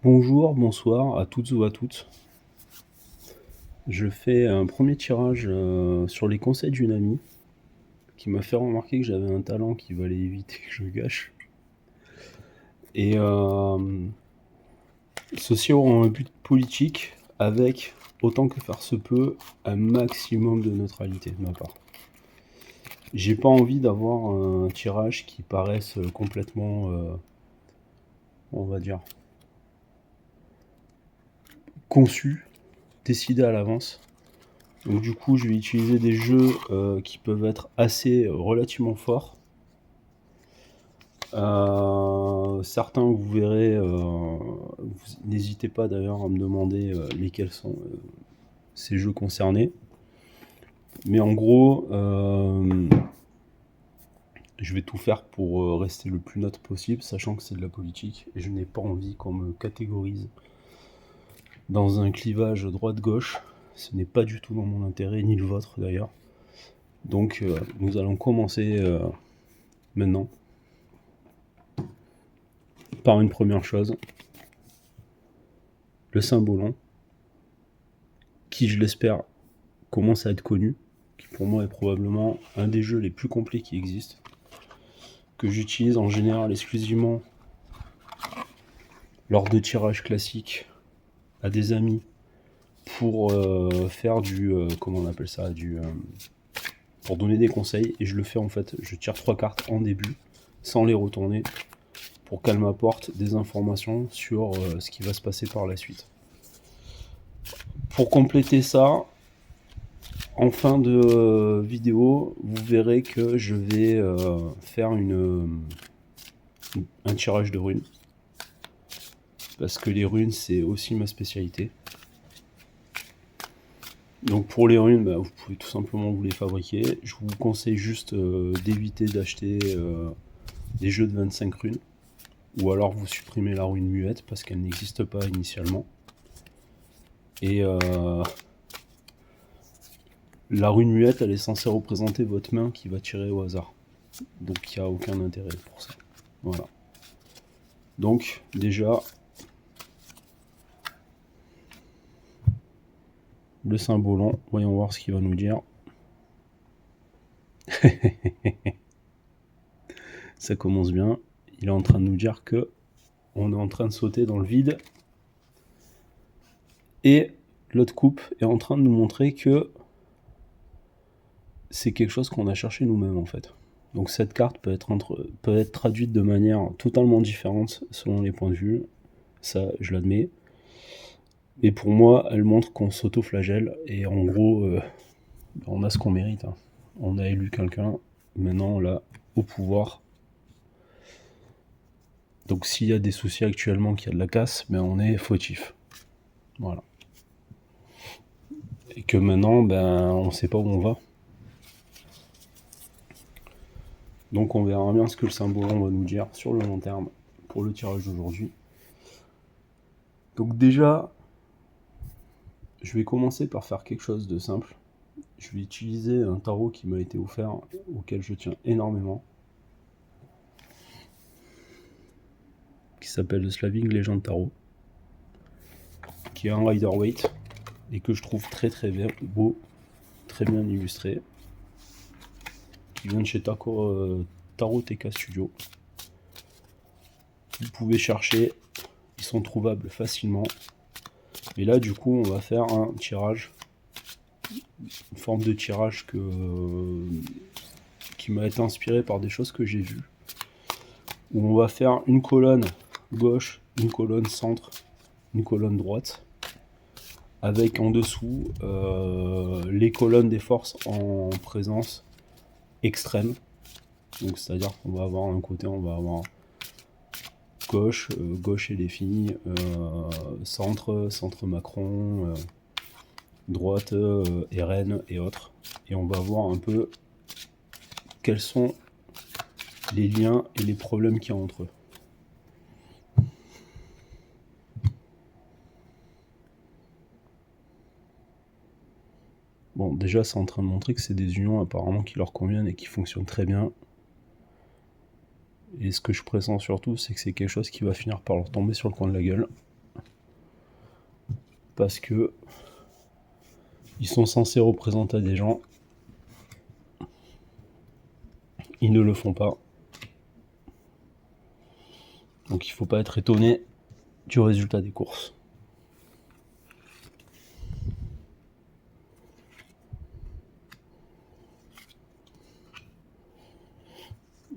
Bonjour, bonsoir à toutes ou à toutes. Je fais un premier tirage sur les conseils d'une amie qui m'a fait remarquer que j'avais un talent qu'il valait éviter que je gâche. Et ceci aura un but politique avec, autant que faire se peut, un maximum de neutralité de ma part. J'ai pas envie d'avoir un tirage qui paraisse complètement, on va dire, conçu, décidé à l'avance. Donc du coup, je vais utiliser des jeux qui peuvent être assez relativement forts. Certains, vous verrez, n'hésitez pas d'ailleurs à me demander lesquels sont ces jeux concernés. Mais en gros, je vais tout faire pour rester le plus neutre possible, sachant que c'est de la politique et je n'ai pas envie qu'on me catégorise dans un clivage droite-gauche. Ce n'est pas du tout dans mon intérêt, ni le vôtre d'ailleurs. Donc nous allons commencer maintenant par une première chose, le Saint-Bolon, qui je l'espère commence à être connu, qui pour moi est probablement un des jeux les plus complets qui existent, que j'utilise en général exclusivement lors de tirages classiques à des amis pour faire du comment on appelle ça, pour donner des conseils. Et je le fais en fait, je tire 3 cartes en début sans les retourner pour qu'elles m'apportent des informations sur ce qui va se passer par la suite. Pour compléter ça, en fin de vidéo, vous verrez que je vais faire un tirage de runes. Parce que les runes, c'est aussi ma spécialité. Donc pour les runes, vous pouvez tout simplement vous les fabriquer. Je vous conseille juste d'éviter d'acheter des jeux de 25 runes. Ou alors vous supprimez la rune muette parce qu'elle n'existe pas initialement. Et la rune muette, elle est censée représenter votre main qui va tirer au hasard. Donc il n'y a aucun intérêt pour ça. Voilà. Donc déjà, le Saint-Bolon, voyons voir ce qu'il va nous dire. Ça commence bien. Il est en train de nous dire que on est en train de sauter dans le vide. Et l'autre coupe est en train de nous montrer que c'est quelque chose qu'on a cherché nous-mêmes en fait. Donc cette carte peut être traduite de manière totalement différente selon les points de vue. Ça, je l'admets. Mais pour moi, elle montre qu'on s'auto-flagelle. Et en gros, on a ce qu'on mérite. Hein. On a élu quelqu'un. Maintenant, on l'a au pouvoir. Donc s'il y a des soucis actuellement, qu'il y a de la casse, on est fautif. Voilà. Et que maintenant, on ne sait pas où on va. Donc on verra bien ce que le Saint-Bolon va nous dire sur le long terme pour le tirage d'aujourd'hui. Donc déjà, je vais commencer par faire quelque chose de simple. Je vais utiliser un tarot qui m'a été offert, auquel je tiens énormément, qui s'appelle le Slaving Legend Tarot, qui est un Rider-Waite, et que je trouve très très bien, beau, très bien illustré, qui vient de chez Tarot TK Studio. Vous pouvez chercher, ils sont trouvables facilement. Et là du coup on va faire un tirage, une forme de tirage qui m'a été inspiré par des choses que j'ai vues, où on va faire une colonne gauche, une colonne centre, une colonne droite, avec en dessous les colonnes des forces en présence extrême. Donc c'est-à-dire qu'on va avoir un côté, on va avoir gauche et les filles, centre Macron, droite RN et autres. Et on va voir un peu quels sont les liens et les problèmes qu'il y a entre eux. Bon, déjà, c'est en train de montrer que c'est des unions apparemment qui leur conviennent et qui fonctionnent très bien. Et ce que je pressens surtout, c'est que c'est quelque chose qui va finir par leur tomber sur le coin de la gueule. parce que ils sont censés représenter des gens, ils ne le font pas. Donc il faut pas être étonné du résultat des courses.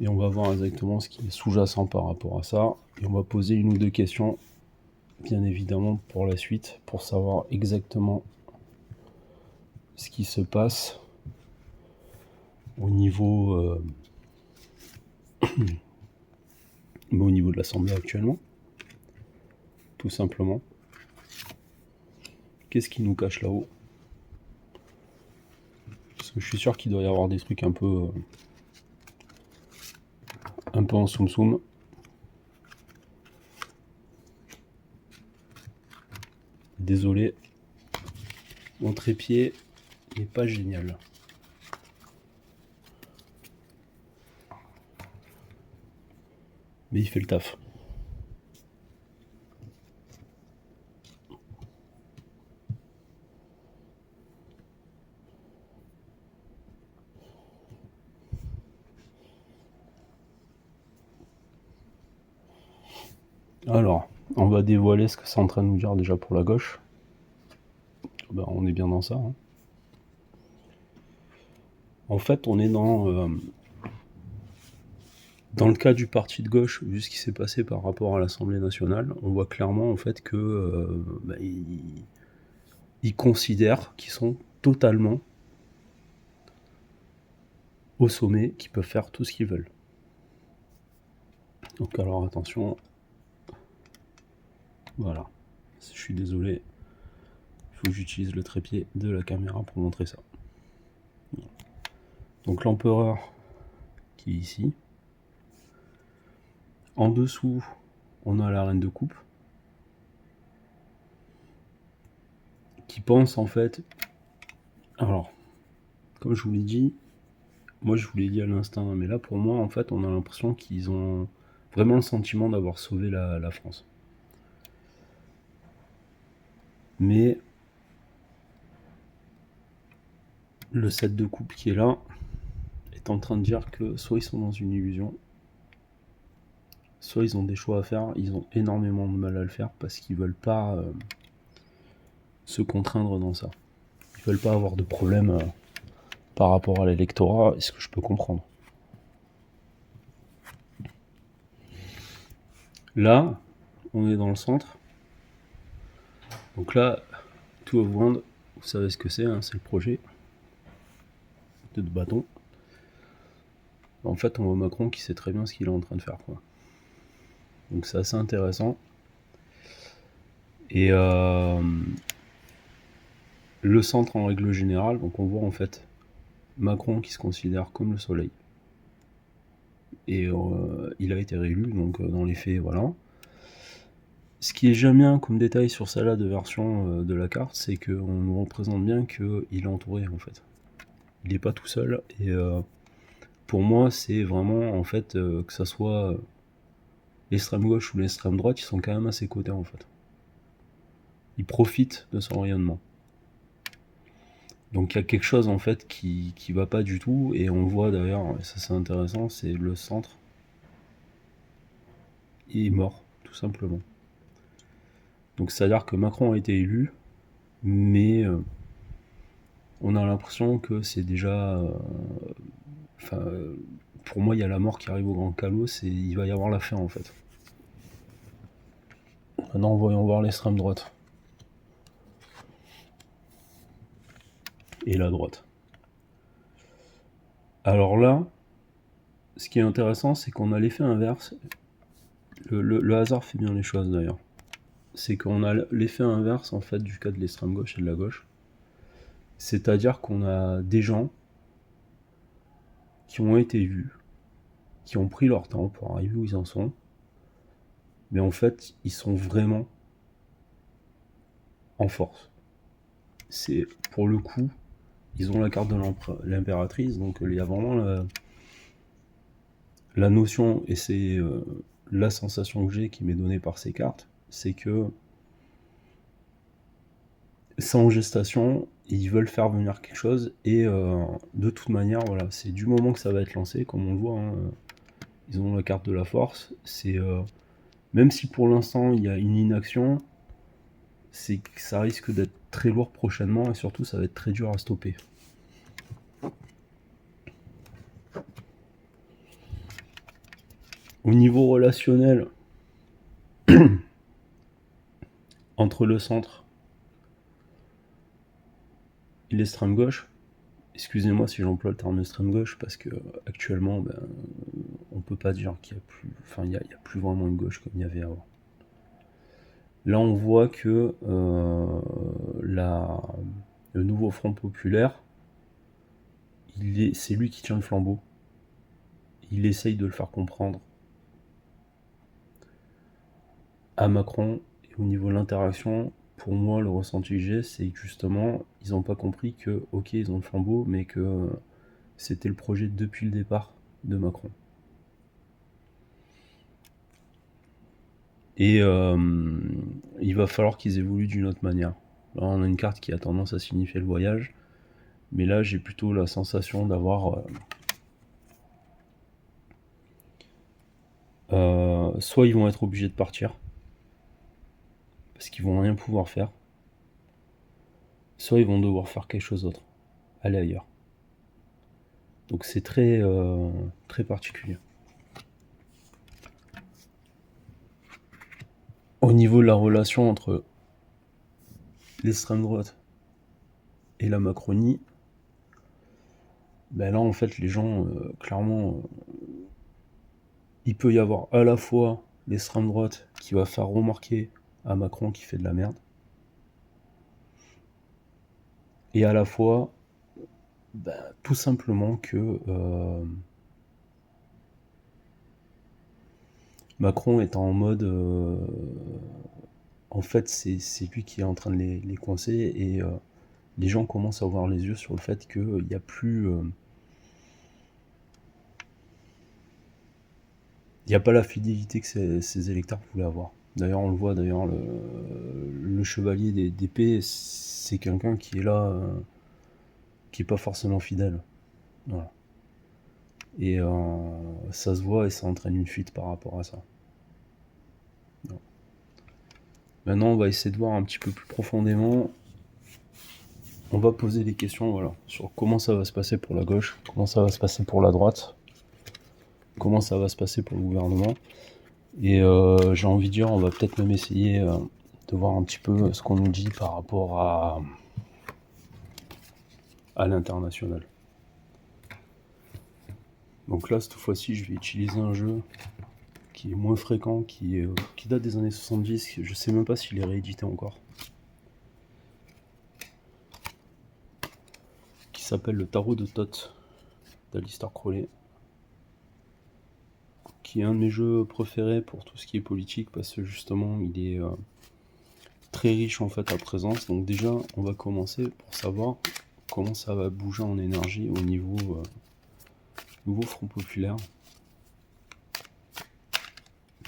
Et on va voir exactement ce qui est sous-jacent par rapport à ça. Et on va poser une ou deux questions, bien évidemment, pour la suite, pour savoir exactement ce qui se passe au niveau, au niveau de l'Assemblée actuellement. Tout simplement. Qu'est-ce qui nous cache là-haut? Parce que je suis sûr qu'il doit y avoir des trucs un peu en soum-soum. Désolé, mon trépied n'est pas génial. Mais il fait le taf. Alors, on va dévoiler ce que c'est en train de nous dire déjà pour la gauche. Ben, on est bien dans ça. Hein. En fait, on est dans le cas du parti de gauche, vu ce qui s'est passé par rapport à l'Assemblée nationale, on voit clairement en fait que ils considèrent qu'ils sont totalement au sommet, qu'ils peuvent faire tout ce qu'ils veulent. Donc alors attention, voilà, je suis désolé, il faut que j'utilise le trépied de la caméra pour montrer ça. Donc l'empereur qui est ici. En dessous, on a la reine de coupe qui pense en fait. Alors, comme je vous l'ai dit, moi je vous l'ai dit à l'instant, mais là pour moi en fait on a l'impression qu'ils ont vraiment le sentiment d'avoir sauvé la France. Mais le 7 de coupe qui est là est en train de dire que soit ils sont dans une illusion, soit ils ont des choix à faire, ils ont énormément de mal à le faire parce qu'ils veulent pas se contraindre dans ça. Ils veulent pas avoir de problème par rapport à l'électorat, est-ce que je peux comprendre. Là, on est dans le centre. Donc là, Two of Wands, vous savez ce que c'est, hein, c'est le projet de bâton. En fait, on voit Macron qui sait très bien ce qu'il est en train de faire, quoi. Donc c'est assez intéressant. Et le centre en règle générale, donc on voit en fait Macron qui se considère comme le soleil. Et il a été réélu, donc dans les faits, voilà. Ce qui est jamais bien comme détail sur celle-là de version de la carte, c'est qu'on nous représente bien qu'il est entouré en fait. Il n'est pas tout seul. Et pour moi, c'est vraiment en fait que ça soit l'extrême gauche ou l'extrême droite, ils sont quand même à ses côtés en fait. Ils profitent de son rayonnement. Donc il y a quelque chose en fait qui va pas du tout, et on le voit d'ailleurs, et ça c'est intéressant, c'est le centre. Il est mort, tout simplement. Donc c'est-à-dire que Macron a été élu, mais on a l'impression que c'est déjà... pour moi, il y a la mort qui arrive au grand calot, il va y avoir la fin en fait. Maintenant, voyons voir l'extrême droite. Et la droite. Alors là, ce qui est intéressant, c'est qu'on a l'effet inverse. Le hasard fait bien les choses d'ailleurs. C'est qu'on a l'effet inverse en fait du cas de l'extrême gauche et de la gauche. C'est-à-dire qu'on a des gens qui ont été vus, qui ont pris leur temps pour arriver où ils en sont, mais en fait, ils sont vraiment en force. C'est pour le coup, ils ont la carte de l'impératrice, donc il y a vraiment la notion, et c'est la sensation que j'ai qui m'est donnée par ces cartes, c'est que c'est en gestation, et ils veulent faire venir quelque chose, et de toute manière, voilà, c'est du moment que ça va être lancé, comme on le voit, hein, ils ont la carte de la force, c'est même si pour l'instant il y a une inaction, c'est que ça risque d'être très lourd prochainement, et surtout ça va être très dur à stopper. Au niveau relationnel, entre le centre et l'extrême gauche, excusez-moi si j'emploie le terme extrême gauche, parce que actuellement, on peut pas dire qu'il y a plus, enfin il y a plus vraiment une gauche comme il y avait avant. Là, on voit que le nouveau Front populaire, c'est lui qui tient le flambeau. Il essaye de le faire comprendre à Macron. Et au niveau de l'interaction, pour moi, le ressenti que j'ai, c'est que justement, ils n'ont pas compris que, ok, ils ont le flambeau, mais que c'était le projet depuis le départ de Macron. Et il va falloir qu'ils évoluent d'une autre manière. Là, on a une carte qui a tendance à signifier le voyage, mais là, j'ai plutôt la sensation d'avoir soit ils vont être obligés de partir, parce qu'ils vont rien pouvoir faire, soit ils vont devoir faire quelque chose d'autre, aller ailleurs. Donc c'est très, très particulier. Au niveau de la relation entre l'extrême droite et la Macronie, ben là en fait les gens, clairement, il peut y avoir à la fois l'extrême droite qui va faire remarquer à Macron qu'il fait de la merde, et à la fois tout simplement que Macron est en mode en fait c'est lui qui est en train de les coincer, et les gens commencent à ouvrir les yeux sur le fait qu'il n'y a plus il n'y a pas la fidélité que ces électeurs voulaient avoir. D'ailleurs, on le voit, d'ailleurs, le chevalier d'épée, c'est quelqu'un qui est là, qui est pas forcément fidèle. Voilà. Et ça se voit, et ça entraîne une fuite par rapport à ça. Voilà. Maintenant, on va essayer de voir un petit peu plus profondément. On va poser des questions, voilà, sur comment ça va se passer pour la gauche, comment ça va se passer pour la droite, comment ça va se passer pour le gouvernement. Et j'ai envie de dire, on va peut-être même essayer de voir un petit peu ce qu'on nous dit par rapport à l'international. Donc là, cette fois-ci, je vais utiliser un jeu qui est moins fréquent, qui date des années 70, je sais même pas s'il est réédité encore, qui s'appelle le Tarot de Thoth d'Alistair Crowley, qui est un de mes jeux préférés pour tout ce qui est politique, parce que justement, il est très riche en fait à présence. Donc déjà, on va commencer pour savoir comment ça va bouger en énergie au niveau nouveau Front populaire,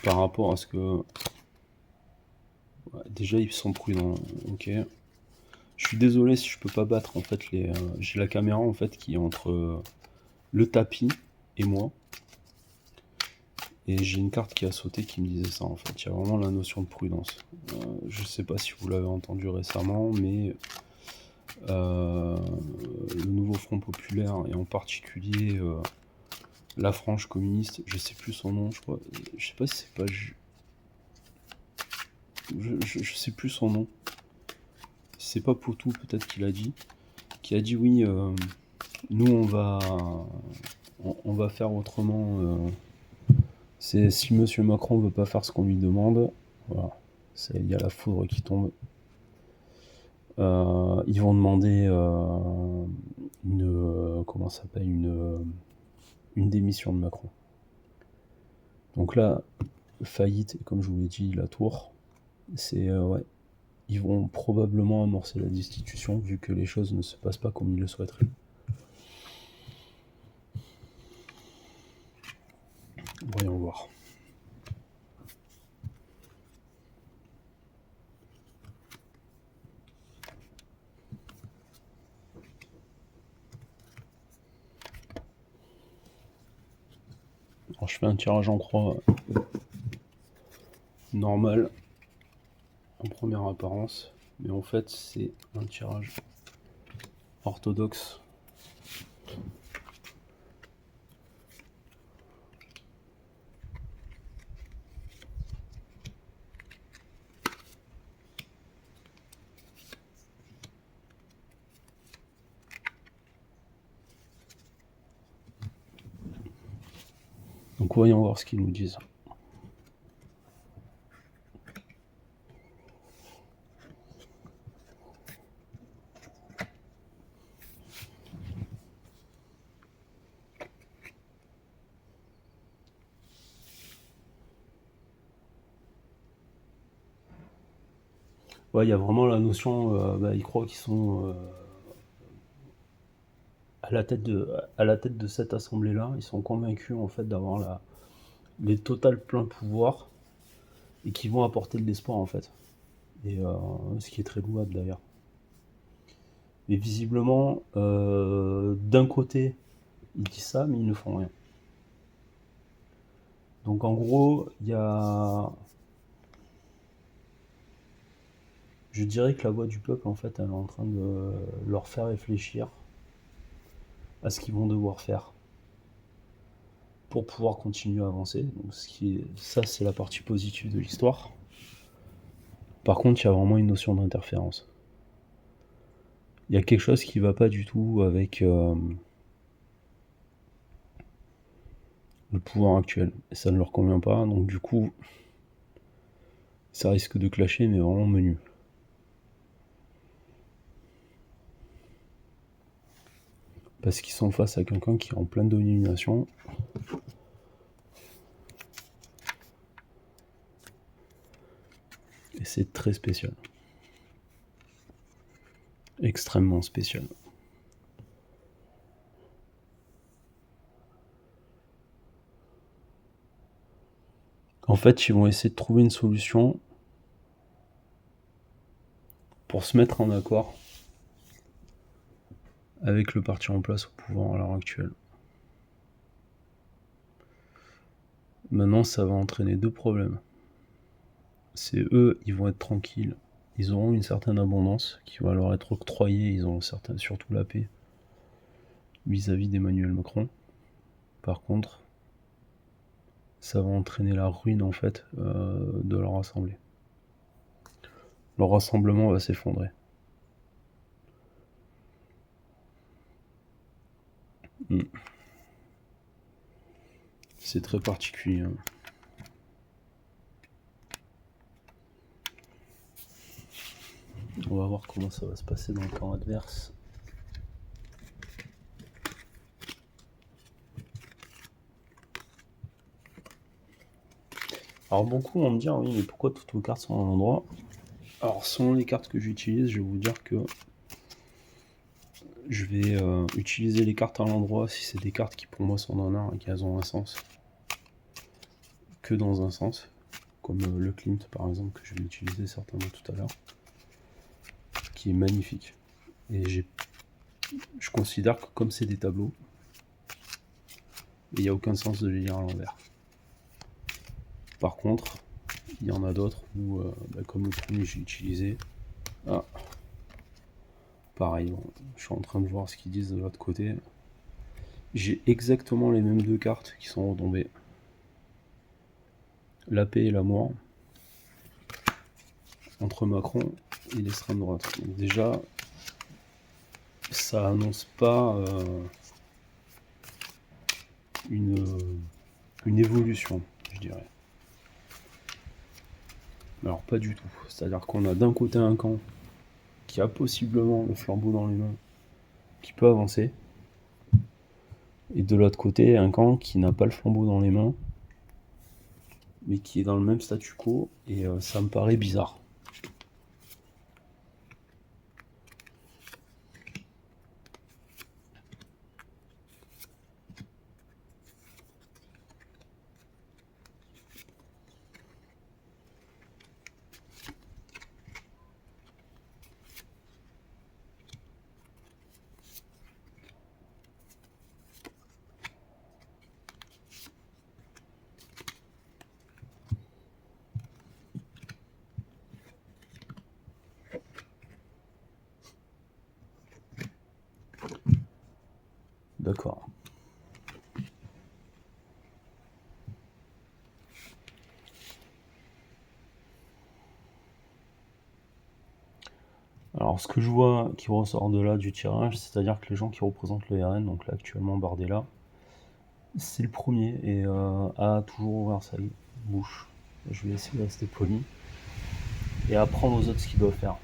par rapport à ce que... Ouais, déjà, ils sont prudents, ok. Je suis désolé si je peux pas battre, en fait, j'ai la caméra, en fait, qui est entre le tapis et moi. Et j'ai une carte qui a sauté qui me disait ça, en fait. Il y a vraiment la notion de prudence. Je sais pas si vous l'avez entendu récemment, mais le nouveau Front populaire, et en particulier la frange communiste, je sais plus son nom, je crois. Je sais pas si c'est pas... Je sais plus son nom. C'est pas Potou, peut-être qu'il a dit. Qui a dit oui, nous on va faire autrement. C'est si Monsieur Macron veut pas faire ce qu'on lui demande, voilà, il y a la foudre qui tombe. Ils vont demander comment ça s'appelle, une démission de Macron. Donc là, faillite, comme je vous l'ai dit, la tour, c'est ouais, ils vont probablement amorcer la destitution vu que les choses ne se passent pas comme ils le souhaiteraient. Voyons voir. Alors je fais un tirage en croix normal en première apparence, mais en fait c'est un tirage orthodoxe. Donc voyons voir ce qu'ils nous disent. Ouais, il y a vraiment la notion, ils croient qu'ils sont à la tête de cette assemblée-là. Ils sont convaincus en fait d'avoir les total plein pouvoir et qui vont apporter de l'espoir en fait. Et ce qui est très louable d'ailleurs. Mais visiblement, d'un côté, ils disent ça, mais ils ne font rien. Donc en gros, il y a... Je dirais que la voix du peuple, en fait, elle est en train de leur faire réfléchir à ce qu'ils vont devoir faire pour pouvoir continuer à avancer. Donc ça, c'est la partie positive de l'histoire. Par contre, il y a vraiment une notion d'interférence. Il y a quelque chose qui ne va pas du tout avec le pouvoir actuel. Et ça ne leur convient pas, donc du coup, ça risque de clasher, mais vraiment menu. Parce qu'ils sont face à quelqu'un qui est en pleine domination. Et c'est très spécial. Extrêmement spécial. En fait, ils vont essayer de trouver une solution pour se mettre en accord avec le parti en place au pouvoir à l'heure actuelle. Maintenant, ça va entraîner deux problèmes. C'est eux, ils vont être tranquilles. Ils auront une certaine abondance qui va leur être octroyée. Ils auront surtout la paix vis-à-vis d'Emmanuel Macron. Par contre, ça va entraîner la ruine en fait de leur assemblée. Leur rassemblement va s'effondrer. C'est très particulier. On va voir comment ça va se passer dans le camp adverse. Alors beaucoup vont me dire, oui, mais pourquoi toutes vos cartes sont à un endroit? Alors selon les cartes que j'utilise, je vais vous dire que je vais utiliser les cartes à l'endroit si c'est des cartes qui pour moi sont dans l'art et qu'elles ont un sens. Que dans un sens. Comme le Klimt par exemple, que je vais utiliser certainement tout à l'heure. Qui est magnifique. Et je considère que comme c'est des tableaux, il n'y a aucun sens de les lire à l'envers. Par contre, il y en a d'autres où, comme le premier j'ai utilisé, pareil, je suis en train de voir ce qu'ils disent de l'autre côté. J'ai exactement les mêmes deux cartes qui sont retombées. La paix et l'amour entre Macron et l'extrême droite. Donc déjà, ça annonce pas une évolution, je dirais. Alors pas du tout. C'est-à-dire qu'on a d'un côté un camp qui a possiblement le flambeau dans les mains, qui peut avancer, et de l'autre côté un camp qui n'a pas le flambeau dans les mains, mais qui est dans le même statu quo, et ça me paraît bizarre. Alors ce que je vois qui ressort de là du tirage, c'est-à-dire que les gens qui représentent le RN, donc là actuellement Bardella, c'est le premier et a toujours ouvert sa bouche. Je vais essayer de rester poli et apprendre aux autres ce qu'ils doivent faire.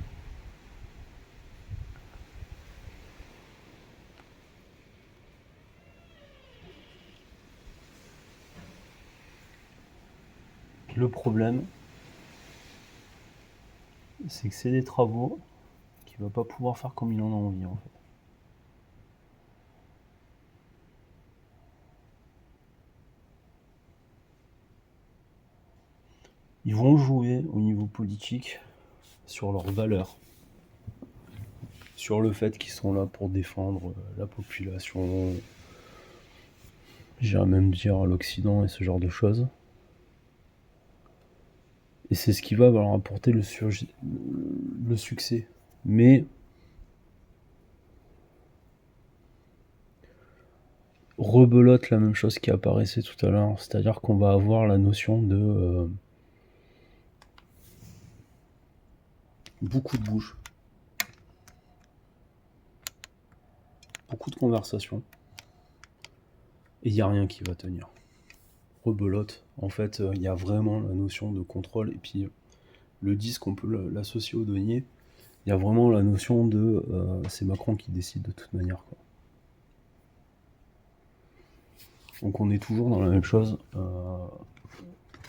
Le problème, c'est que c'est des travaux qu'il va pas pouvoir faire comme il en a envie en fait. Ils vont jouer au niveau politique sur leurs valeurs, sur le fait qu'ils sont là pour défendre la population, j'irais même dire l'Occident et ce genre de choses. Et c'est ce qui va leur apporter le succès. Mais rebelote la même chose qui apparaissait tout à l'heure, c'est-à-dire qu'on va avoir la notion de beaucoup de bouche, beaucoup de conversations, et il n'y a rien qui va tenir. Rebelote, en fait, il y a vraiment la notion de contrôle, et puis le disque, on peut l'associer au denier, il y a vraiment la notion de c'est Macron qui décide de toute manière, quoi. Donc on est toujours dans la même chose.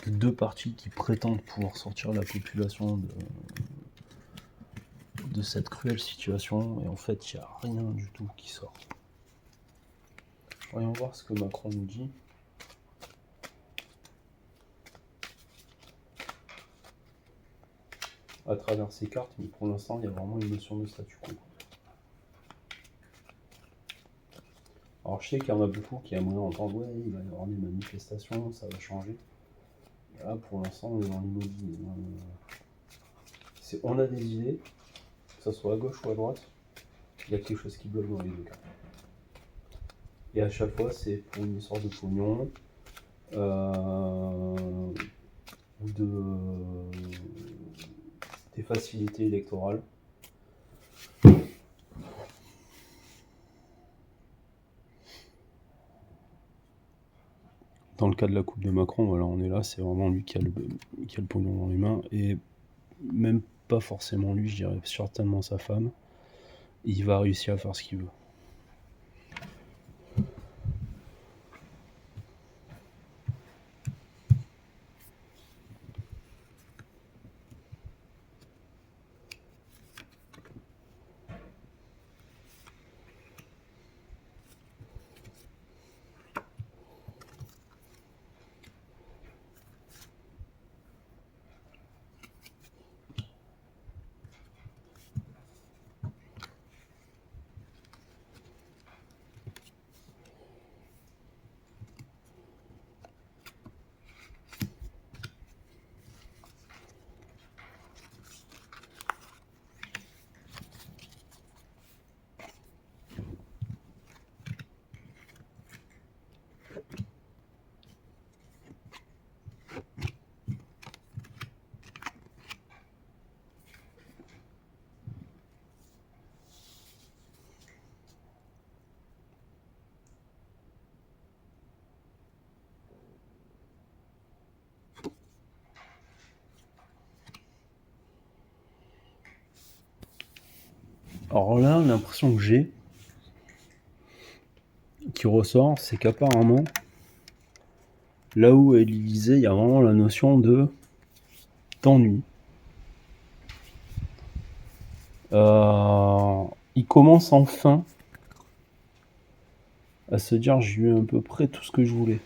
Deux partis qui prétendent pouvoir sortir la population de cette cruelle situation, et en fait il n'y a rien du tout qui sort. Voyons voir ce que Macron nous dit. À travers ces cartes, mais pour l'instant il y a vraiment une notion de statu quo. Alors je sais qu'il y en a beaucoup qui aimeraient entendre ouais, il va y avoir des manifestations, ça va changer. Et là pour l'instant on est dans l'immobilier. On a des idées, que ce soit à gauche ou à droite, il y a quelque chose qui bloque dans les deux cas. Et à chaque fois c'est pour une histoire de pognon, ou des facilités électorales. Dans le cas de la coupe de Macron, voilà, on est là, c'est vraiment lui qui a le pognon dans les mains, et même pas forcément lui, je dirais certainement sa femme. Il va réussir à faire ce qu'il veut. Alors là, l'impression que j'ai, qui ressort, c'est qu'apparemment, là où à l'Élysée, il y a vraiment la notion de d'ennui. Il commence enfin à se dire j'ai eu à peu près tout ce que je voulais.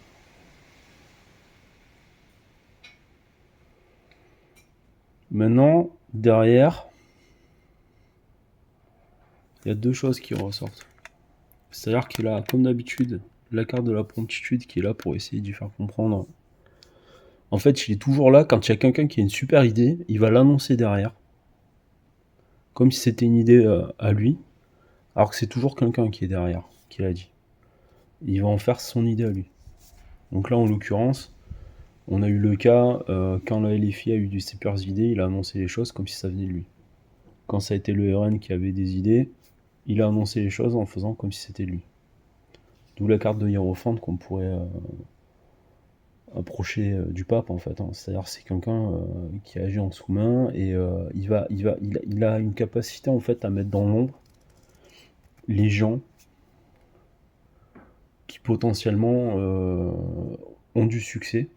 Maintenant, derrière, il y a deux choses qui ressortent. C'est-à-dire qu'il a, comme d'habitude, la carte de la promptitude qui est là pour essayer de lui faire comprendre. En fait, il est toujours là quand il y a quelqu'un qui a une super idée, il va l'annoncer derrière. Comme si c'était une idée à lui, alors que c'est toujours quelqu'un qui est derrière, qui l'a dit. Il va en faire son idée à lui. Donc là, en l'occurrence, on a eu le cas, quand la LFI a eu ses pires idées, il a annoncé les choses comme si ça venait de lui. quand ça a été le RN qui avait des idées, il a annoncé les choses en faisant comme si c'était lui. D'où la carte de Hiérophante qu'on pourrait approcher du pape en fait. C'est-à-dire c'est quelqu'un qui agit en sous-main et il a une capacité en fait à mettre dans l'ombre les gens qui potentiellement ont du succès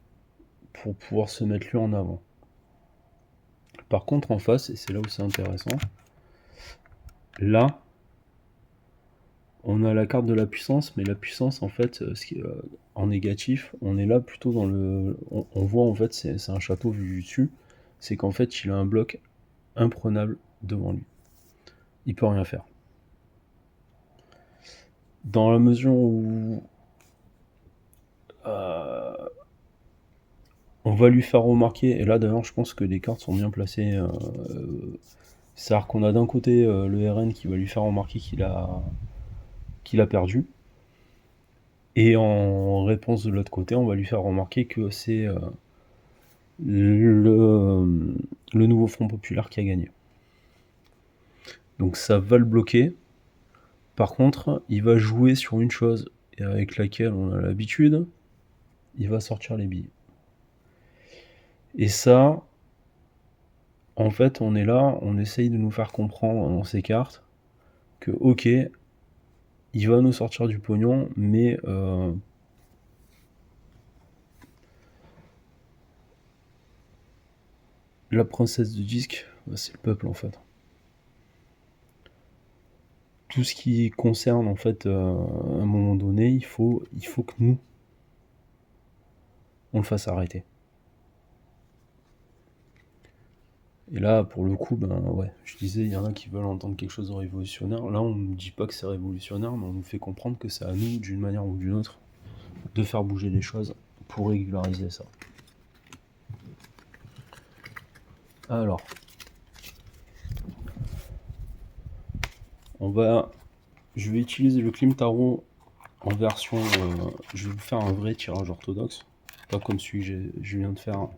pour pouvoir se mettre lui en avant. Par contre en face, et c'est là où c'est intéressant, là on a la carte de la puissance, mais la puissance en fait, en négatif, on est là plutôt dans le... On voit en fait, c'est un château vu du dessus, c'est qu'en fait il a un bloc imprenable devant lui. Il peut rien faire. Dans la mesure où on va lui faire remarquer, et là d'ailleurs je pense que les cartes sont bien placées, c'est-à-dire qu'on a d'un côté le RN qui va lui faire remarquer qu'il a perdu, et en réponse de l'autre côté, on va lui faire remarquer que c'est le nouveau Front Populaire qui a gagné. Donc ça va le bloquer. Par contre, il va jouer sur une chose et avec laquelle on a l'habitude, il va sortir les billes. Et ça, en fait, on est là, on essaye de nous faire comprendre dans ces cartes que, ok, il va nous sortir du pognon, mais la princesse de disque, c'est le peuple en fait. Tout ce qui concerne en fait, à un moment donné, il faut que nous, on le fasse arrêter. Et là, pour le coup, ben ouais, je disais, il y en a qui veulent entendre quelque chose de révolutionnaire. Là, on ne dit pas que c'est révolutionnaire, mais on nous fait comprendre que c'est à nous, d'une manière ou d'une autre, de faire bouger les choses pour régulariser ça. Alors, je vais utiliser le Klim Tarot en version... je vais vous faire un vrai tirage orthodoxe, pas comme celui que je viens de faire.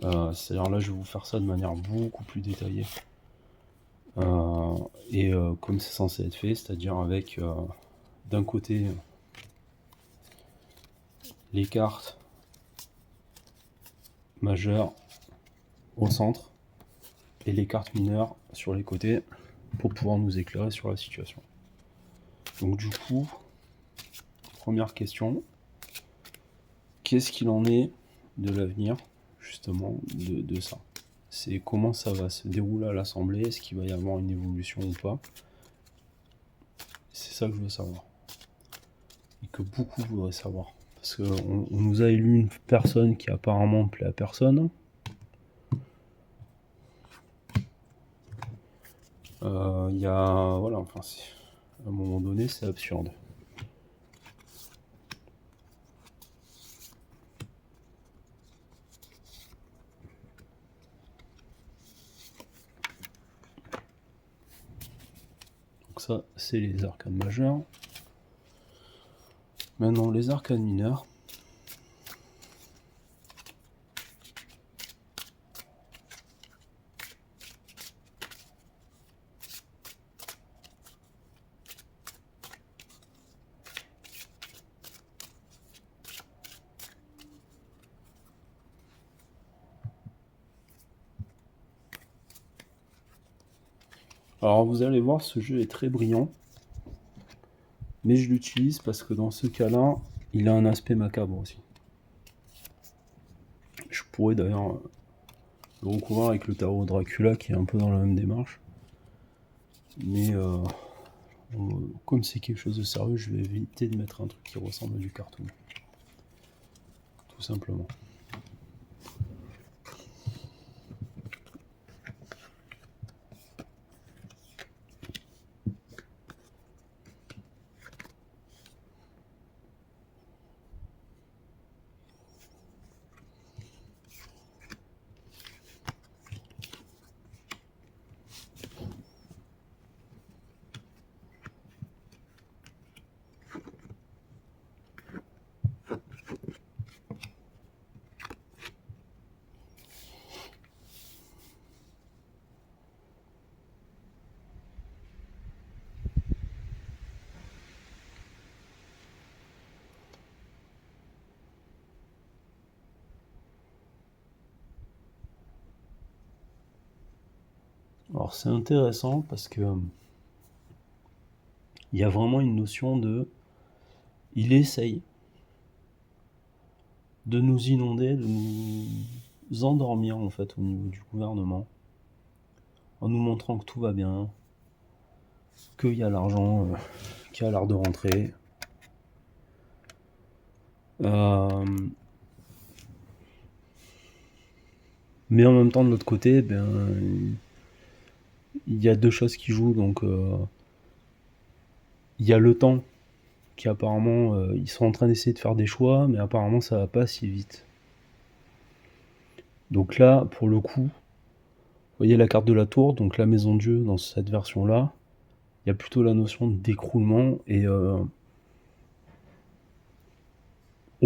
C'est-à-dire là, je vais vous faire ça de manière beaucoup plus détaillée. Comme c'est censé être fait, c'est-à-dire avec d'un côté les cartes majeures au centre et les cartes mineures sur les côtés pour pouvoir nous éclairer sur la situation. Donc du coup, première question, qu'est-ce qu'il en est de l'avenir justement de ça? C'est comment ça va se dérouler à l'Assemblée, est-ce qu'il va y avoir une évolution ou pas? C'est ça que je veux savoir. Et que beaucoup voudraient savoir. Parce qu'on nous a élu une personne qui apparemment plaît à personne. Voilà, enfin, à un moment donné, c'est absurde. Donc ça, c'est les arcanes majeures. Maintenant, les arcanes mineures. Alors vous allez voir, ce jeu est très brillant, mais je l'utilise parce que dans ce cas-là, il a un aspect macabre aussi. Je pourrais d'ailleurs le recouvrir avec le tarot Dracula qui est un peu dans la même démarche, mais comme c'est quelque chose de sérieux, je vais éviter de mettre un truc qui ressemble à du cartoon. Tout simplement. Alors c'est intéressant parce que il y a vraiment une notion de... Il essaye de nous inonder, de nous endormir en fait au niveau du gouvernement, en nous montrant que tout va bien, qu'il y a l'argent qui a l'air de rentrer. Mais en même temps, de l'autre côté, il y a deux choses qui jouent. Donc, il y a le temps qui apparemment, ils sont en train d'essayer de faire des choix, mais apparemment, ça va pas si vite. Donc là, pour le coup, vous voyez la carte de la tour, donc la maison de Dieu dans cette version-là, il y a plutôt la notion d'écroulement et au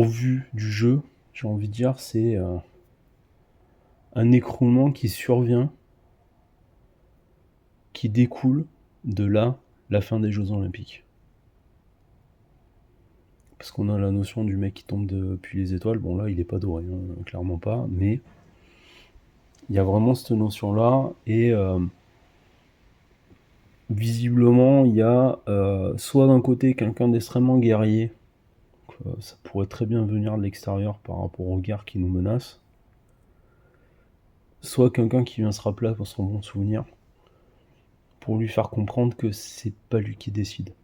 vu du jeu, j'ai envie de dire, c'est un écroulement qui survient, qui découle de là, la fin des Jeux Olympiques. Parce qu'on a la notion du mec qui tombe depuis les étoiles. Bon, là, il est pas doré, hein, clairement pas. Mais il y a vraiment cette notion-là. Et visiblement, il y a soit d'un côté quelqu'un d'extrêmement guerrier. Ça pourrait très bien venir de l'extérieur par rapport aux guerres qui nous menacent. Soit quelqu'un qui vient se rappeler pour son bon souvenir. Pour lui faire comprendre que c'est pas lui qui décide.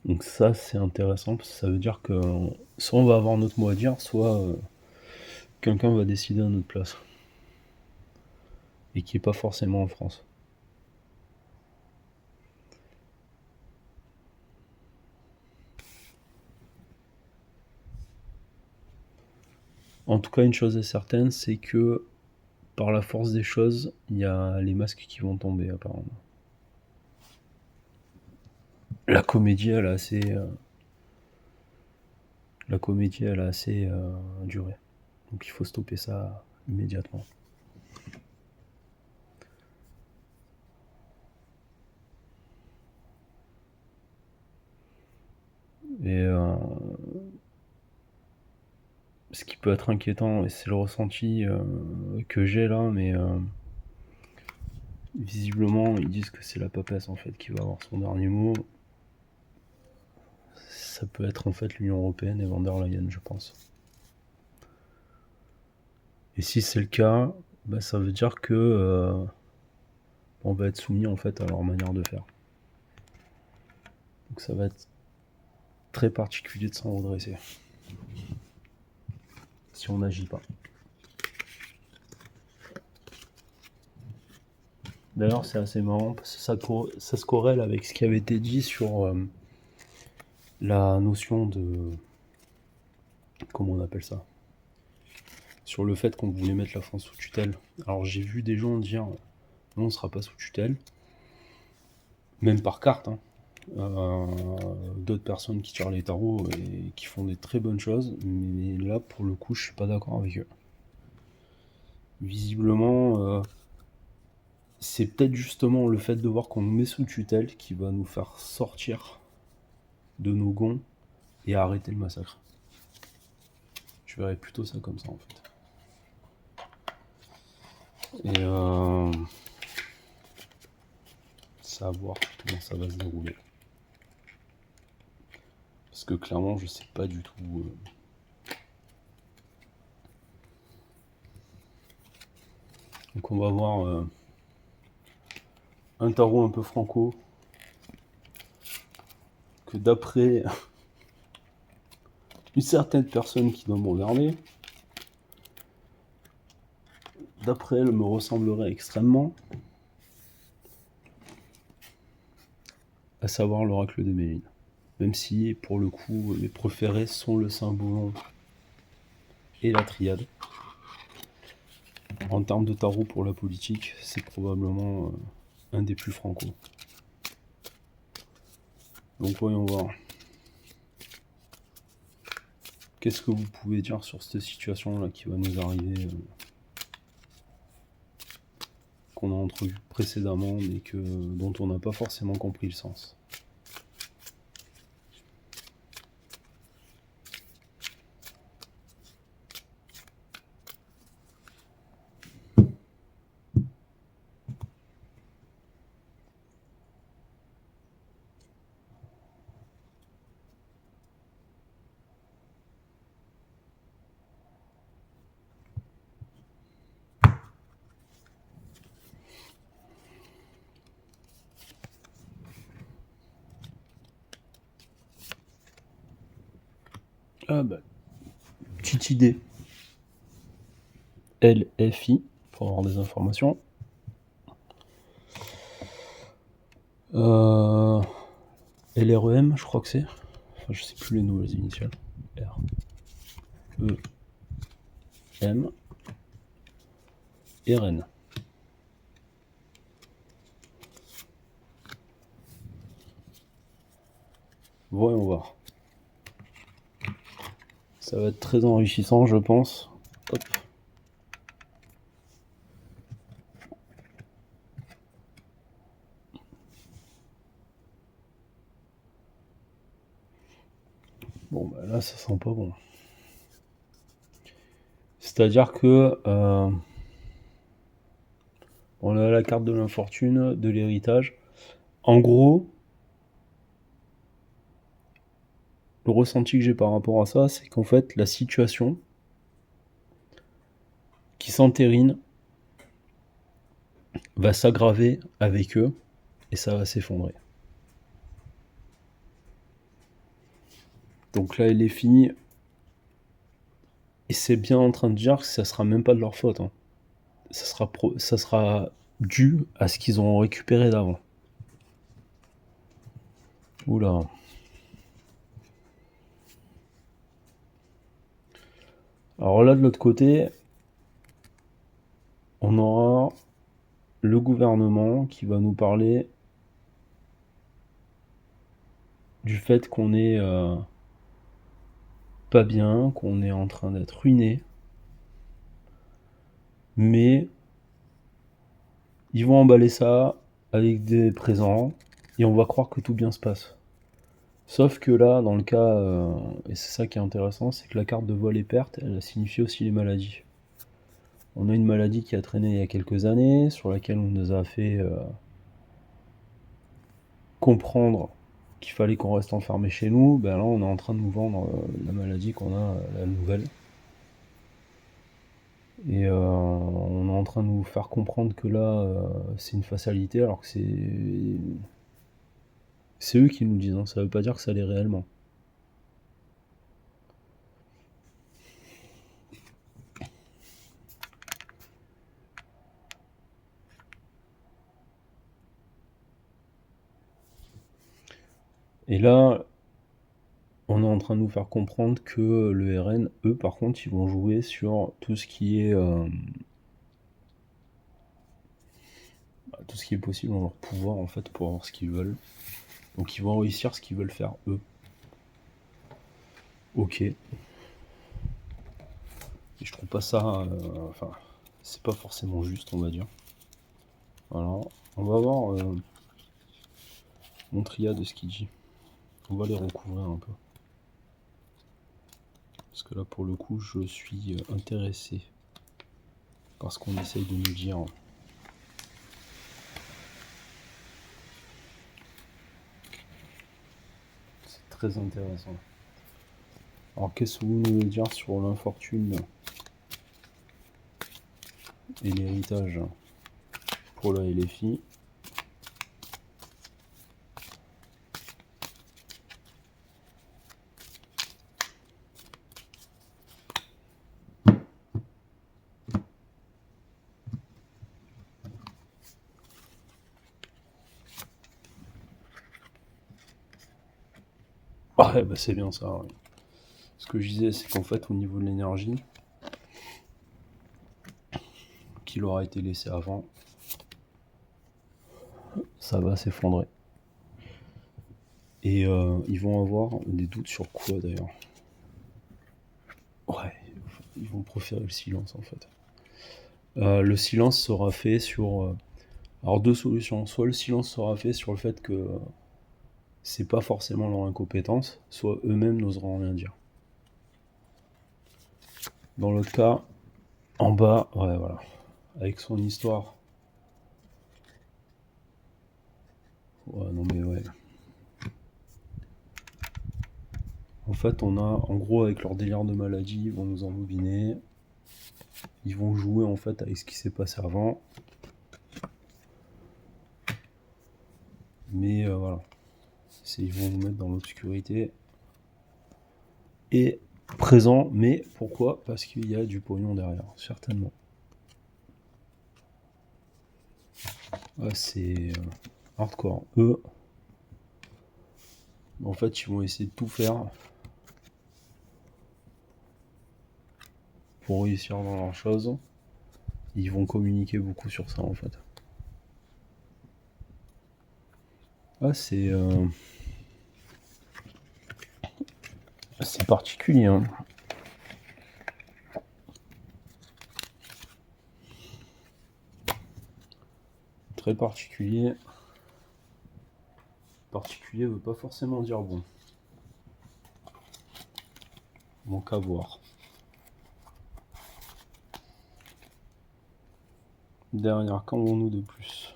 Donc ça, c'est intéressant, parce que ça veut dire que soit on va avoir notre mot à dire, soit quelqu'un va décider à notre place. Et qui est pas forcément en France. En tout cas, une chose est certaine, c'est que par la force des choses, il y a les masques qui vont tomber apparemment. La comédie, elle a assez... duré. Donc il faut stopper ça immédiatement. Et ce qui peut être inquiétant, et c'est le ressenti que j'ai là, mais visiblement ils disent que c'est la papesse en fait qui va avoir son dernier mot. Ça peut être en fait l'Union Européenne et von der Leyen, je pense. Et si c'est le cas, ça veut dire que on va être soumis en fait à leur manière de faire. Donc ça va être très particulier de s'en redresser. Si on n'agit pas. D'ailleurs, c'est assez marrant parce que ça se corrèle avec ce qui avait été dit sur la notion de... Comment on appelle ça? Sur le fait qu'on voulait mettre la France sous tutelle. Alors j'ai vu des gens dire non, on sera pas sous tutelle. Même par carte, hein. D'autres personnes qui tirent les tarots et qui font des très bonnes choses, mais là pour le coup je suis pas d'accord avec eux. Visiblement c'est peut-être justement le fait de voir qu'on nous met sous tutelle qui va nous faire sortir de nos gonds et arrêter le massacre. Je verrais plutôt ça comme ça en fait. Et savoir comment ça va se dérouler. Parce que clairement je sais pas du tout. Donc on va voir un tarot un peu franco que d'après une certaine personne qui doit me regarder, d'après elle me ressemblerait extrêmement, à savoir l'oracle de Méline. Même si pour le coup mes préférés sont le Saint-Bouillon et la Triade. En termes de tarot pour la politique, c'est probablement un des plus franco. Donc voyons voir. Qu'est-ce que vous pouvez dire sur cette situation-là qui va nous arriver, qu'on a entrevue précédemment, mais dont on n'a pas forcément compris le sens. Ah bah, petite idée. LFI, pour avoir des informations. LREM, je crois que c'est. Enfin, je sais plus les nouvelles initiales. R, E, M, RN. Voyons voir. Ça va être très enrichissant, je pense. Hop. Bon, bah là, ça sent pas bon. C'est-à-dire que on a la carte de l'infortune, de l'héritage. En gros, le ressenti que j'ai par rapport à ça, c'est qu'en fait, la situation qui s'entérine va s'aggraver avec eux et ça va s'effondrer. Donc là, elle est finie. Et c'est bien en train de dire que ça sera même pas de leur faute. Hein. Ça sera dû à ce qu'ils ont récupéré d'avant. Oula. Alors là, de l'autre côté, on aura le gouvernement qui va nous parler du fait qu'on est pas bien, qu'on est en train d'être ruiné. Mais ils vont emballer ça avec des présents et on va croire que tout bien se passe. Sauf que là, dans le cas, et c'est ça qui est intéressant, c'est que la carte de vol et perte, elle signifie aussi les maladies. On a une maladie qui a traîné il y a quelques années, sur laquelle on nous a fait comprendre qu'il fallait qu'on reste enfermé chez nous. Ben là, on est en train de nous vendre la maladie qu'on a, la nouvelle. Et on est en train de nous faire comprendre que là, c'est une fatalité, alors que c'est eux qui nous le disent, hein. Ça veut pas dire que ça l'est réellement. Et là, on est en train de nous faire comprendre que le RN, eux, par contre, ils vont jouer sur tout ce qui est tout ce qui est possible dans leur pouvoir, en fait, pour avoir ce qu'ils veulent. Donc ils vont réussir ce qu'ils veulent faire eux. Ok. Et je trouve pas ça, enfin, c'est pas forcément juste, on va dire. Voilà. On va voir mon triade de ce qu'il dit. On va les recouvrir un peu. Parce que là, pour le coup, je suis intéressé par ce qu'on essaye de nous dire. C'est très intéressant. Alors, qu'est-ce que vous voulez dire sur l'infortune et l'héritage pour la LFI? Ouais, bah c'est bien ça. Ouais. Ce que je disais, c'est qu'en fait, au niveau de l'énergie, qu'il aura été laissé avant, ça va s'effondrer. Et ils vont avoir des doutes sur quoi d'ailleurs? Ouais, ils vont préférer le silence en fait. Le silence sera fait sur. Alors deux solutions. Soit le silence sera fait sur le fait que c'est pas forcément leur incompétence, soit eux-mêmes n'oseront rien dire. Dans l'autre cas, en bas, ouais voilà. Avec son histoire. Ouais, non mais ouais. En fait, on a, en gros, avec leur délire de maladie, ils vont nous embobiner. Ils vont jouer en fait avec ce qui s'est passé avant. Mais voilà. Ils vont nous mettre dans l'obscurité. Et présent, mais pourquoi? Parce qu'il y a du pognon derrière, certainement. Ouais, c'est hardcore. Eux, en fait, ils vont essayer de tout faire pour réussir dans leur chose. Ils vont communiquer beaucoup sur ça, en fait. Ah, c'est particulier, hein. Très particulier. Particulier veut pas forcément dire bon. Manque à voir. Derrière, qu'en avons-nous de plus?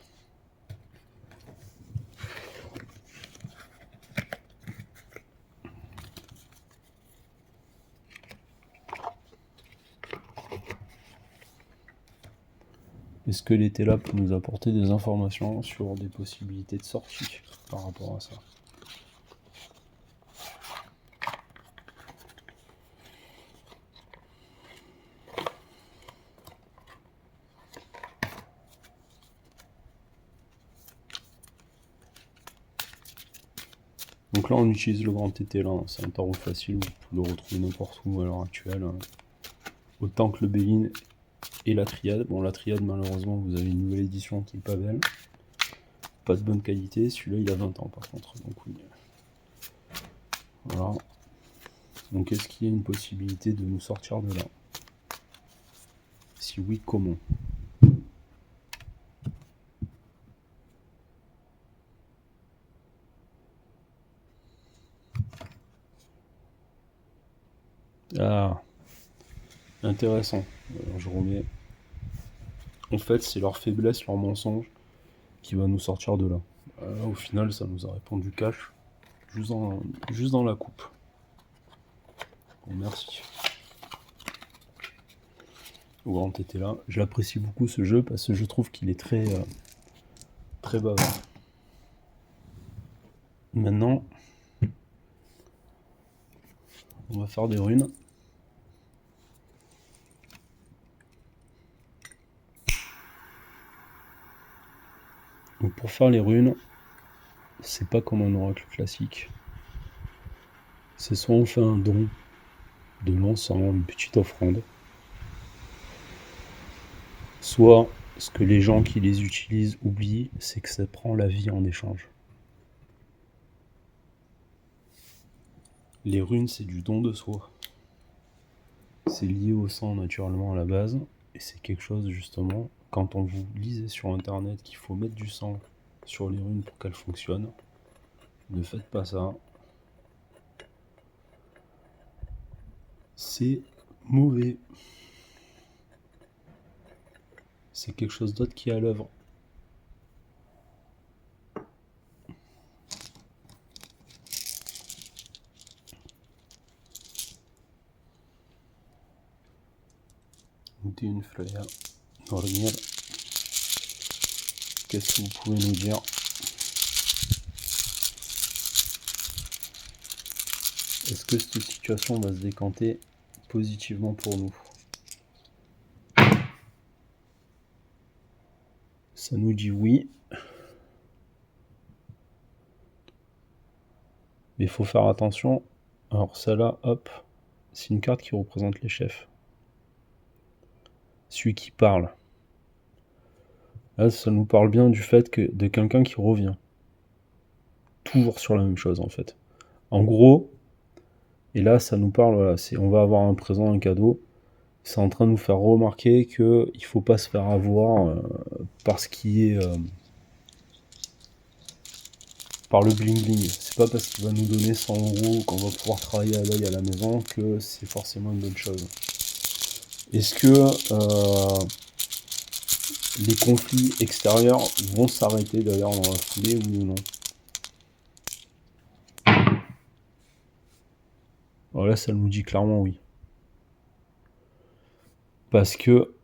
Est-ce que l'été là peut nous apporter des informations sur des possibilités de sortie par rapport à ça? Donc là on utilise le grand TT là, c'est un tarot facile, vous pouvez le retrouver n'importe où à l'heure actuelle. Autant que le Béline et la Triade. Bon, la Triade malheureusement vous avez une nouvelle édition qui est pas belle. Pas de bonne qualité, celui-là il a 20 ans par contre. Donc oui. Voilà. Donc est-ce qu'il y a une possibilité de nous sortir de là? Si oui, comment? Ah, intéressant. Alors, je remets. En fait, c'est leur faiblesse, leur mensonge qui va nous sortir de là. Au final, ça nous a répondu cash, juste dans la coupe. Bon, merci. Au grand TT là. Je l'apprécie beaucoup ce jeu parce que je trouve qu'il est très bavard. Maintenant, on va faire des runes. Donc pour faire les runes, c'est pas comme un oracle classique. C'est soit on fait un don de l'encens, une petite offrande, soit ce que les gens qui les utilisent oublient, c'est que ça prend la vie en échange. Les runes, c'est du don de soi. C'est lié au sang naturellement à la base, et c'est quelque chose justement, quand on vous lisez sur internet qu'il faut mettre du sang sur les runes pour qu'elles fonctionnent, ne faites pas ça. C'est mauvais. C'est quelque chose d'autre qui est à l'œuvre. Une Freya, Nornir. Qu'est-ce que vous pouvez nous dire? Est-ce que cette situation va se décanter positivement pour nous? Ça nous dit oui. Mais il faut faire attention. Alors celle-là, hop, c'est une carte qui représente les chefs. Celui qui parle. Là, ça nous parle bien du fait que de quelqu'un qui revient. Toujours sur la même chose en fait. En gros, et là ça nous parle, voilà, on va avoir un présent, un cadeau. C'est en train de nous faire remarquer qu'il ne faut pas se faire avoir par ce qui est... par le bling bling. C'est pas parce qu'il va nous donner 100 € qu'on va pouvoir travailler à l'œil à la maison que c'est forcément une bonne chose. Est-ce que les conflits extérieurs vont s'arrêter d'ailleurs dans la foulée, oui ou non? Alors là, ça nous dit clairement oui. Parce que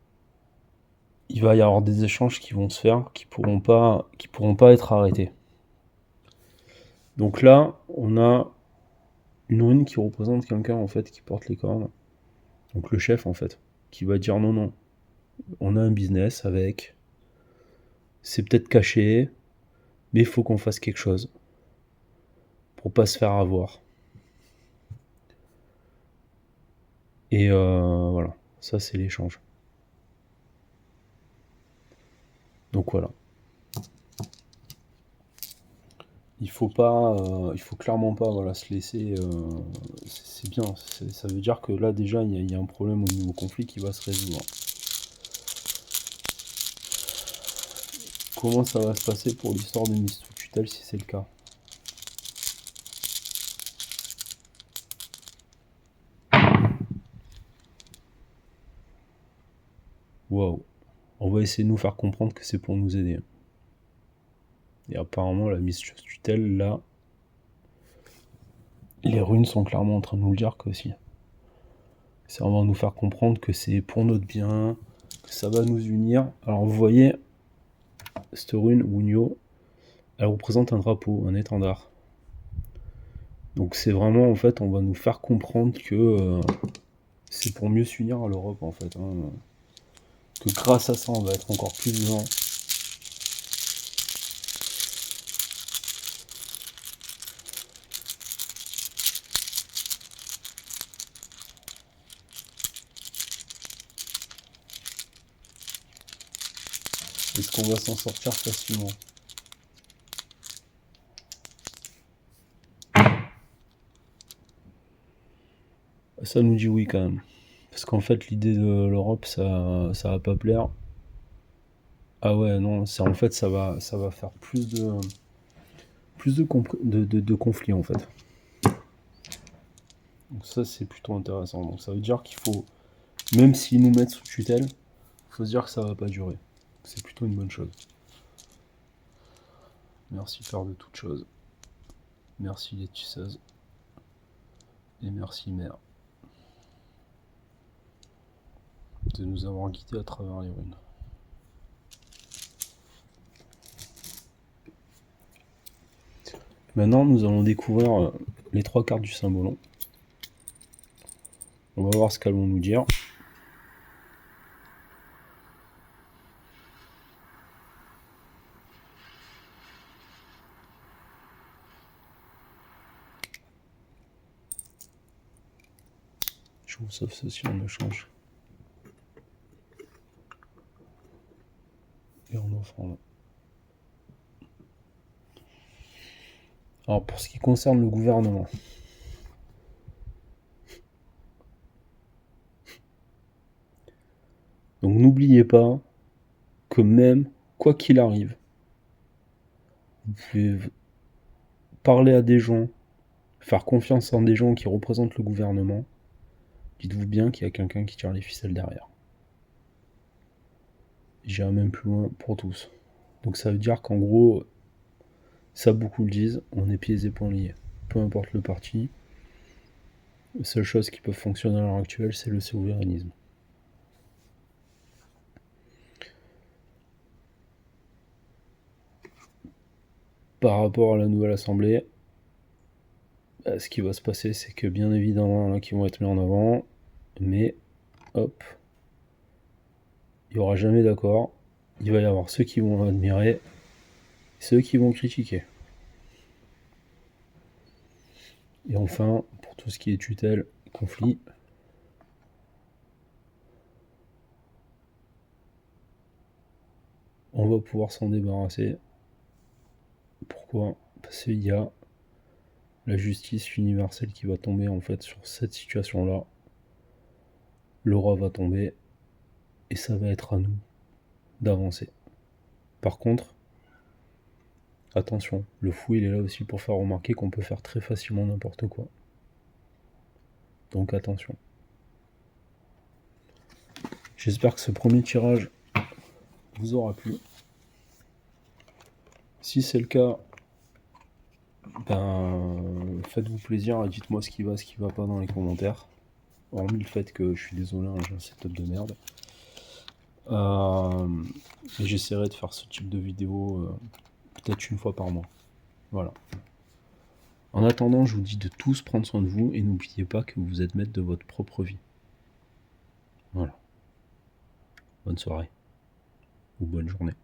il va y avoir des échanges qui vont se faire, qui pourront pas être arrêtés. Donc là, on a une rune qui représente quelqu'un en fait qui porte les cornes. Donc le chef en fait, qui va dire non, non, on a un business avec, c'est peut-être caché, mais il faut qu'on fasse quelque chose pour pas se faire avoir. Et voilà, ça c'est l'échange. Donc voilà. Il faut clairement pas voilà, se laisser. C'est bien, ça veut dire que là déjà il y a un problème au niveau conflit qui va se résoudre. Comment ça va se passer pour l'histoire de mise sous tutelle si c'est le cas? Waouh. On va essayer de nous faire comprendre que c'est pour nous aider. Et apparemment la mise sous tutelle là, les runes sont clairement en train de nous le dire que aussi. C'est vraiment nous faire comprendre que c'est pour notre bien, que ça va nous unir. Alors vous voyez, cette rune, Wunyo, elle représente un drapeau, un étendard. Donc c'est vraiment, en fait, on va nous faire comprendre que c'est pour mieux s'unir à l'Europe, en fait. Hein. Que grâce à ça, on va être encore plus vivants. Est-ce qu'on va s'en sortir facilement? Ça nous dit oui, quand même. Parce qu'en fait, l'idée de l'Europe, ça va pas plaire. Ah ouais, non, en fait, ça va faire plus de conflits, en fait. Donc ça, c'est plutôt intéressant. Donc ça veut dire qu'il faut, même s'ils nous mettent sous tutelle, il faut se dire que ça va pas durer. C'est plutôt une bonne chose. Merci Père de toutes choses. Merci les tisseuses. Et merci Mère de nous avoir guidés à travers les runes. Maintenant, nous allons découvrir les 3 cartes du Symbolon. On va voir ce qu'elles vont nous dire. Je vous sauf ceci en échange. Et en offrande. Alors, pour ce qui concerne le gouvernement. Donc, n'oubliez pas que même, quoi qu'il arrive, vous pouvez parler à des gens, faire confiance en des gens qui représentent le gouvernement. Dites-vous bien qu'il y a quelqu'un qui tire les ficelles derrière. J'irai même plus loin pour tous. Donc ça veut dire qu'en gros, ça beaucoup le disent, on est pieds et poings liés. Peu importe le parti, la seule chose qui peut fonctionner à l'heure actuelle, c'est le souverainisme. Par rapport à la nouvelle assemblée, ce qui va se passer, c'est que bien évidemment, il y en a qui vont être mis en avant, mais hop, il n'y aura jamais d'accord. Il va y avoir ceux qui vont admirer, et ceux qui vont critiquer. Et enfin, pour tout ce qui est tutelle, conflit, on va pouvoir s'en débarrasser. Pourquoi? Parce qu'il y a la justice universelle qui va tomber en fait sur cette situation-là. Le roi va tomber et ça va être à nous d'avancer. Par contre, attention, le fou il est là aussi pour faire remarquer qu'on peut faire très facilement n'importe quoi. Donc attention. J'espère que ce premier tirage vous aura plu. Si c'est le cas, ben faites-vous plaisir, dites-moi ce qui va pas dans les commentaires. Hormis le fait que je suis désolé, j'ai un setup de merde. Et j'essaierai de faire ce type de vidéo peut-être une fois par mois. Voilà. En attendant, je vous dis de tous prendre soin de vous et n'oubliez pas que vous êtes maître de votre propre vie. Voilà. Bonne soirée ou bonne journée.